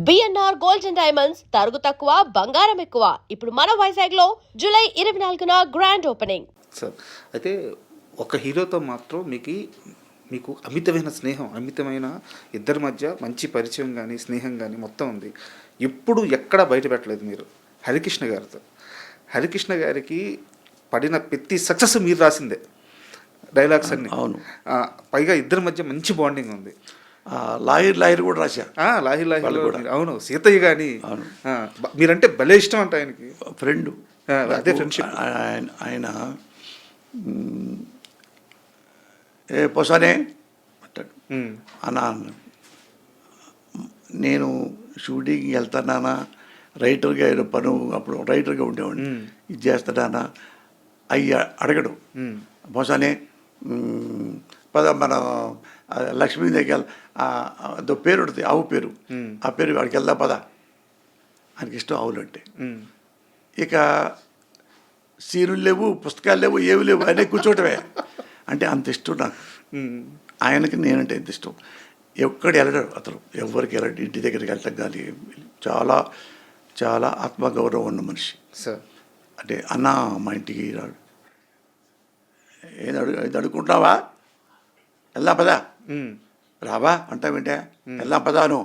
BNR gold and diamonds తరుగు తక్కువ బంగారం ఎక్కువ. ఇప్పుడు మన వైజాగ్ లో జూలై 24న గ్రాండ్ ఓపెనింగ్. సార్ అయితే ఒక హీరోతో మాత్రం మీకు అమితమైన స్నేహం, అమితమైన ఇద్దరి మధ్య మంచి పరిచయం కానీ స్నేహం కానీ మొత్తం ఉంది. ఎప్పుడు ఎక్కడ బయట పెట్టలేదు మీరు హరికృష్ణ గారితో. హరికృష్ణ గారికి పడిన ప్రతి సక్సెస్ మీరు రాసిందే డైలాగ్స్ అన్ని. అవును. పైగా ఇద్దరి మధ్య మంచి బాండింగ్ ఉంది. లాహిర్ కూడా రాశా. లాహిర్ అవును. సీతయ్య కానీ మీరంటే భలే ఇష్టం అంట ఆయనకి. ఫ్రెండ్, అదే ఫ్రెండ్షిప్. ఆయన ఏ పొసానే అంటాడు అన్నా, నేను షూటింగ్కి వెళ్తానా, రైటర్గా పను అప్పుడు రైటర్గా ఉండేవాడిని, ఇది చేస్తానా అయ్యి అడగడు. పొసానే పద మన లక్ష్మీ దగ్గర అదో పేరు ఉంటుంది, ఆవు పేరు, ఆ పేరు వాడికి వెళ్దా పద. ఆయనకి ఇష్టం ఆవులంటే. ఇక సీనులు లేవు, పుస్తకాలు లేవు, ఏవి లేవు, అనే కూర్చోటమే. అంటే అంత ఇష్టం నాకు. ఆయనకి నేనంటే ఎంత ఇష్టం. ఎక్కడికి వెళ్ళడు అతను, ఎవరికి వెళ్ళడు. ఇంటి దగ్గరికి వెళ్ళటం కానీ చాలా చాలా ఆత్మగౌరవం ఉన్న మనిషి సార్. అంటే అన్న మా ఇంటికి రాడు, ఇది అడుగుకుంటున్నావా, వెళ్దాం పదా, రావా అంటావేంటే, వెళ్దాం పదాను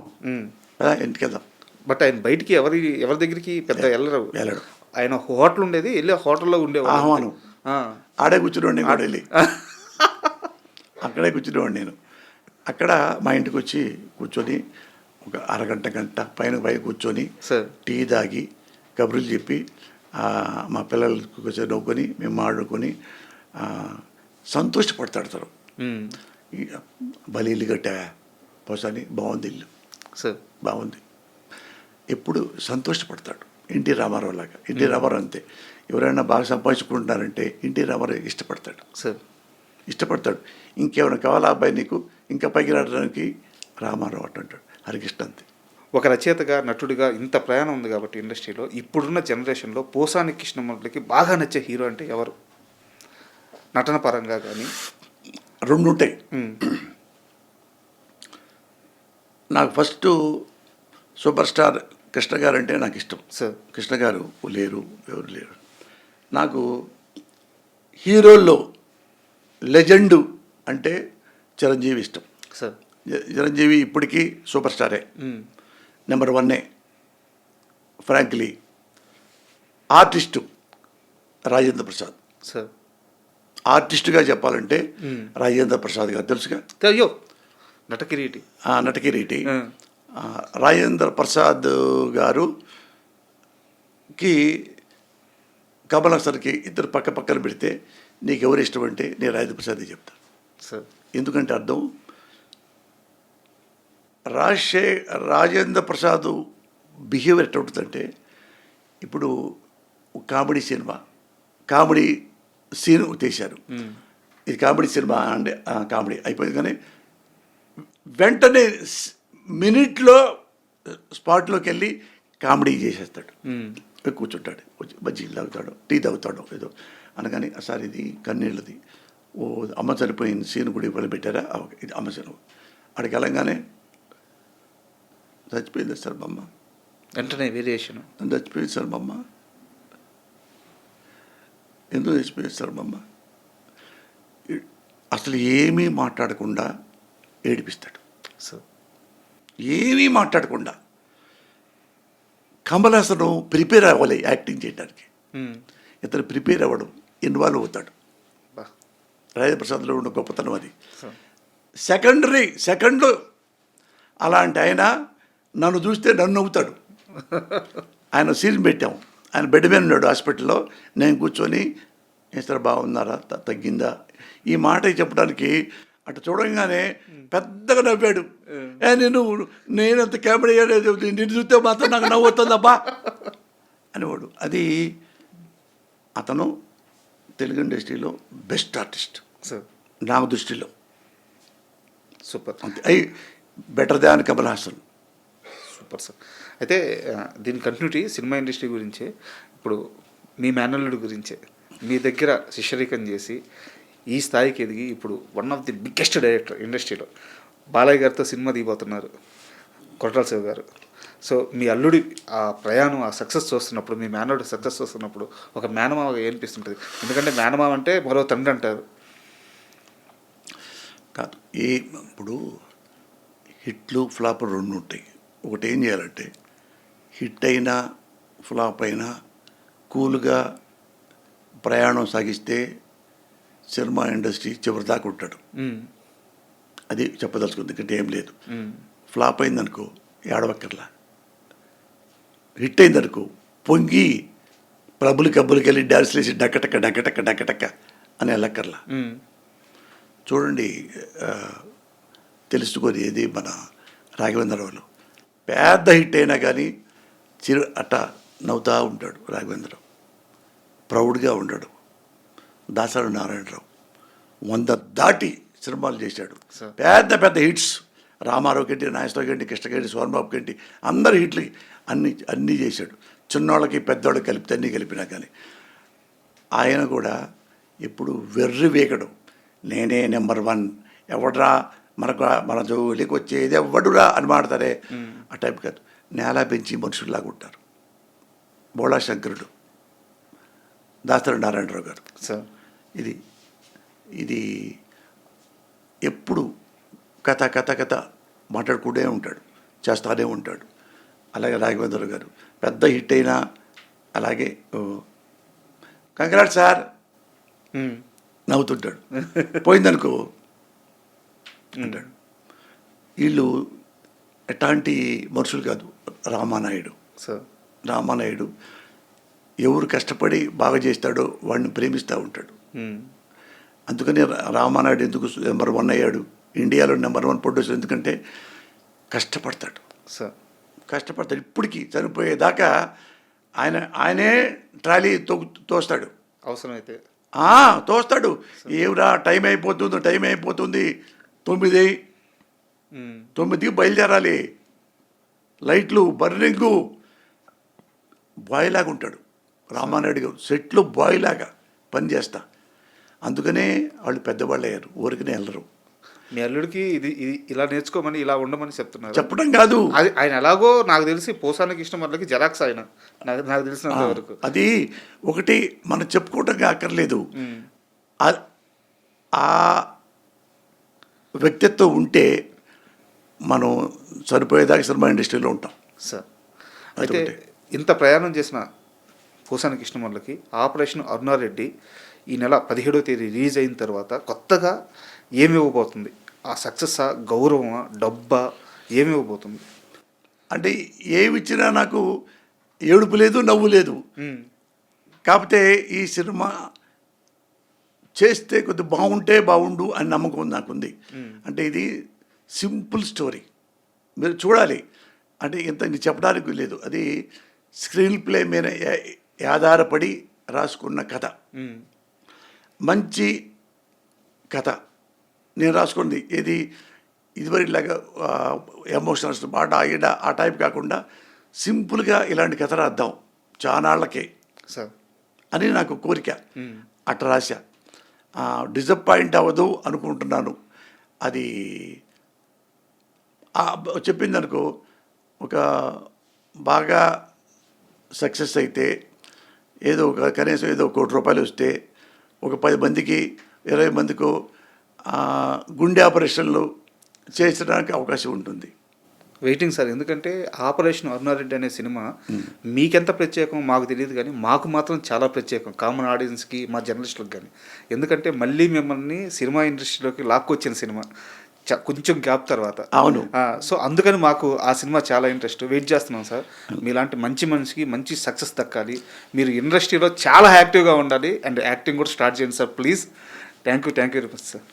పదా, ఇంటికి వెళ్దాం. బట్ ఆయన బయటికి ఎవరి దగ్గరికి పెద్ద వెళ్ళరు. ఆయన హోటల్ ఉండేది, వెళ్ళి హోటల్లో ఉండేవాడు. ఆహ్వానం ఆడే కూర్చునేవాడిని కూడా వెళ్ళి, అక్కడే కూర్చునేవాడిని నేను. అక్కడ మా ఇంటికి వచ్చి కూర్చొని ఒక అరగంట గంట పైన కూర్చొని టీ తాగి కబుర్లు చెప్పి మా పిల్లలు కొంచెం నవ్వుకొని మేము ఆడుకొని సంతోషపడతాడు తను. భలే ఇల్లు కట్టావా పోసాని, బాగుంది ఇల్లు సార్, బాగుంది. ఎప్పుడు సంతోషపడతాడు. ఎన్టీ రామారావు లాగా. ఎన్టీ రామారావు అంతే, ఎవరైనా బాగా సంపాదించుకుంటున్నారంటే ఎన్టీ రామారావు ఇష్టపడతాడు సార్, ఇష్టపడతాడు. ఇంకేమైనా కావాలా అబ్బాయి నీకు, ఇంకా పైకి రావడానికి, రామారావు అంటాడు. హరికృష్ణ అంతే. ఒక రచయితగా, నటుడిగా ఇంత ప్రయాణం ఉంది కాబట్టి ఇండస్ట్రీలో, ఇప్పుడున్న జనరేషన్లో పోసాని కృష్ణమూర్తికి బాగా నచ్చే హీరో అంటే ఎవరు? నటన పరంగా కానీ. రెండు ఉంటాయి. నాకు ఫస్ట్ సూపర్ స్టార్ కృష్ణ గారు అంటే నాకు ఇష్టం సార్. కృష్ణ గారు లేరు, ఎవరు లేరు. నాకు హీరోల్లో లెజెండు అంటే చిరంజీవి ఇష్టం సార్. చిరంజీవి ఇప్పటికీ సూపర్ స్టారే, number 1. Frankly artist Rajendra Prasad sir. ఆర్టిస్టుగా చెప్పాలంటే రాజేంద్ర ప్రసాద్ గారు తెలుసుగా. అయ్యో, నటకిరీటి. నటకిరీటి. రాజేంద్ర ప్రసాద్ గారుకి కమల్ హాసన్కి ఇద్దరు పక్క పక్కన పెడితే నీకు ఎవరు ఇష్టం అంటే నేను రాజేంద్ర ప్రసాద్ చెప్తాను సార్. ఎందుకంటే అర్థం, రాజేంద్ర ప్రసాద్ బిహేవియర్ ఎట్లా ఉంటుందంటే, ఇప్పుడు కామెడీ సినిమా, కామెడీ సీన్ తీశారు, ఇది కామెడీ సినిమా అంటే కామెడీ అయిపోయింది, కానీ వెంటనే మినిట్లో స్పాట్లోకి వెళ్ళి కామెడీ చేసేస్తాడు. కూర్చుంటాడు, బజ్జీలు తాగుతాడు, టీ తాగుతాడు ఏదో అనగానే, సార్ ఇది కన్నీళ్ళది, ఓ అమ్మ చనిపోయిన సీన్ కూడా ఇవ్వాలి పెట్టారా, ఇది అమ్మ సీన్. అక్కడికి వెళ్ళంగానే చచ్చిపోయింది సార్ బొమ్మ, వెంటనే వేరియేషన్, చచ్చిపోయింది సార్ బొమ్మ, ఎందుకు చచ్చిపోయింది సార్ బొమ్మ. అసలు ఏమీ మాట్లాడకుండా ఏడిపిస్తాడు, ఏమీ మాట్లాడకుండా. కమల్ హాసన్ ప్రిపేర్ అవ్వాలి యాక్టింగ్ చేయడానికి, ఇతను ప్రిపేర్ అవ్వడం, ఇన్వాల్వ్ అవుతాడు. రాజేంద్ర ప్రసాద్లో ఉన్న గొప్పతనం అది. సెకండ్ అలాంటి ఆయన నన్ను చూస్తే నన్ను అవుతాడు. ఆయన సీన్ పెట్టాము, ఆయన బెడ్ మీద ఉన్నాడు హాస్పిటల్లో, నేను కూర్చొని సార్ బాగున్నారా, తగ్గిందా, ఈ మాట చెప్పడానికి అటు చూడంగానే పెద్దగా నవ్వాడు. నేనంత కామెడీ నిన్ను చూస్తే మాత్రం నాకు నవ్వు వస్తుందబ్బా అనేవాడు. అది అతను తెలుగు ఇండస్ట్రీలో బెస్ట్ ఆర్టిస్ట్ నా దృష్టిలో. సూపర్. అంతే, better than Kamal Haasan. Super sir. అయితే దీని కంటిన్యూటీ సినిమా ఇండస్ట్రీ గురించే, ఇప్పుడు మీ మేనల్లుడి గురించే, మీ దగ్గర శిష్యరికం చేసి ఈ స్థాయికి ఎదిగి ఇప్పుడు one of the biggest director ఇండస్ట్రీలో బాలయ్య గారితో సినిమా దిగిపోతున్నారు కొట్టాల శివ గారు. సో మీ అల్లుడి ఆ ప్రయాణం ఆ సక్సెస్ చూస్తున్నప్పుడు మీ మేనల్లుడి సక్సెస్ చూస్తున్నప్పుడు ఒక మేనమావగా ఏనిపిస్తుంటుంది? ఎందుకంటే మేనమావ అంటే మరో తండ్రి అంటారు. కాదు, ఇప్పుడు హిట్లు ఫ్లాప్ రెండు ఉంటాయి. ఒకటి ఏం చేయాలంటే హిట్ అయినా ఫ్లాప్ అయినా కూల్గా ప్రయాణం సాగిస్తే సినిమా ఇండస్ట్రీ చివరి దాకా ఉంటాడు. అది చెప్పదలుచుకుంది, ఎందుకంటే ఏం లేదు. ఫ్లాప్ అయిందనుకో ఏడవక్కర్లా, హిట్ అయిందనుకో పొంగి కబ్బులకి వెళ్ళి డ్యాన్స్లు వేసి డక్కటక్క డక్కటక్క డక్కటక్క అని వెళ్ళక్కర్లా. చూడండి, తెలుసుకొని ఏది మన రాఘవేంద్రరావులో పెద్ద హిట్ అయినా కానీ అట్ట నవ్వుతూ ఉంటాడు రాఘవేంద్రరావు, ప్రౌడ్గా ఉంటాడు. దాసరి నారాయణరావు 100 దాటి సినిమాలు చేశాడు, పెద్ద పెద్ద హిట్స్. రామారావు కంటి, నాగేశ్వరరావు కంటి, కృష్ణకంటి, సోమబాబు కంటి అందరు హిట్లు అన్నీ చేశాడు. చిన్నోళ్ళకి పెద్దోళ్ళకి కలిపితే అన్నీ కలిపినా కానీ ఆయన కూడా ఎప్పుడు వెర్రి వేయకడం, నేనే నెంబర్ 1, ఎవడరా మన జోలికి వచ్చేది ఎవడురా అని మాడతారే, ఆ టైప్ కాదు. నేల పెంచి మనుషుల్లాగా ఉంటారు. బోళా శంకరుడు, దాసరి నారాయణరావు గారు. ఇది ఎప్పుడు కథ మాట్లాడుకుంటూనే ఉంటాడు, చేస్తూనే ఉంటాడు. అలాగే రాఘవేంద్ర గారు పెద్ద హిట్ అయినా అలాగే కంగ్రాట్స్ సార్ నవ్వుతుంటాడు, పోయిందనుకో అంటాడు. వీళ్ళు ఎట్లాంటి మనుషులు కాదు. రామానాయుడు ఎవరు కష్టపడి బాగా చేస్తాడో వాడిని ప్రేమిస్తూ ఉంటాడు. అందుకని రామానాయుడు ఎందుకు నెంబర్ 1 అయ్యాడు, ఇండియాలో నెంబర్ 1 ప్రొడ్యూసర్? ఎందుకంటే కష్టపడతాడు. ఇప్పటికీ చనిపోయేదాకా ఆయనే ట్రాలీ తోస్తాడు, అవసరమైతే తోస్తాడు. ఏమిరా టైం అయిపోతుంది 9కి బయలుదేరాలి, లైట్లు బర్నింగు, బాయ్ లాగా ఉంటాడు రామానాయుడు గారు. సెట్లో బాయ్ లాగా పనిచేస్తా. అందుకనే వాళ్ళు పెద్దవాళ్ళు అయ్యారు, ఊరికనే వెళ్ళరు. మీ అల్లుడికి ఇది ఇలా నేర్చుకోమని, ఇలా ఉండమని చెప్తున్నారు? చెప్పడం కాదు, అది ఆయన ఎలాగో నాకు తెలిసి పోసానికి ఇష్టం వాళ్ళకి జెరాక్స్ ఆయన, నాకు తెలిసినంత వరకు. అది ఒకటి మనం చెప్పుకోవటం అక్కర్లేదు. ఆ వ్యక్తిత్వం ఉంటే మనం సరిపోయేదాకా సినిమా ఇండస్ట్రీలో ఉంటాం సార్. అయితే ఇంత ప్రయాణం చేసిన పోసాని కృష్ణమూర్తికి ఆపరేషన్ అరుణారెడ్డి ఈ నెల 17వ తేదీ రిలీజ్ అయిన తర్వాత కొత్తగా ఏమి ఇవ్వబోతుంది? ఆ సక్సెస్సా, గౌరవమా, డబ్బా, ఏమి ఇవ్వబోతుంది? అంటే ఏమి ఇచ్చినా నాకు ఏడుపు లేదు, నవ్వు లేదు. కాకపోతే ఈ సినిమా చేస్తే కొద్దిగా బాగుంటే బాగుండు అని నమ్మకం నాకుంది. అంటే ఇది సింపుల్ స్టోరీ, మీరు చూడాలి. అంటే ఇంత చెప్పడానికి లేదు, అది స్క్రీన్ ప్లే మీద ఆధారపడి రాసుకున్న కథ, మంచి కథ. నేను రాసుకుంది ఇదివరలాగా ఎమోషనల్స్ బాట ఆ టైప్ కాకుండా సింపుల్గా ఇలాంటి కథ రాద్దాం చానాళ్ళకే సార్ అని నాకు కోరిక. అట్లా రాశా. డిసప్పాయింట్ అవ్వదు అనుకుంటున్నాను. అది చెప్పింది అనుకో, ఒక బాగా సక్సెస్ అయితే కనీసం ఏదో ₹1 కోటి వస్తే ఒక 10 మందికి 20 మందికో గుండె ఆపరేషన్లు చేసడానికి అవకాశం ఉంటుంది. Waiting sir. ఎందుకంటే ఆపరేషన్ అరుణారెడ్డి అనే సినిమా మీకెంత ప్రత్యేకం మాకు తెలియదు, కానీ మాకు మాత్రం చాలా ప్రత్యేకం, కామన్ ఆడియన్స్కి, మా జర్నలిస్టులకు కానీ. ఎందుకంటే మళ్ళీ మిమ్మల్ని సినిమా ఇండస్ట్రీలోకి లాక్కొచ్చిన సినిమా కొంచెం గ్యాప్ తర్వాత. అవును. సో అందుకని మాకు ఆ సినిమా చాలా ఇంట్రెస్ట్. వెయిట్ చేస్తున్నాం సార్. మీలాంటి మంచి మనిషికి మంచి సక్సెస్ దక్కాలి, మీరు ఇండస్ట్రీలో చాలా యాక్టివ్గా ఉండాలి, అండ్ యాక్టింగ్ కూడా స్టార్ట్ చేయండి sir please. Thank you very much sir.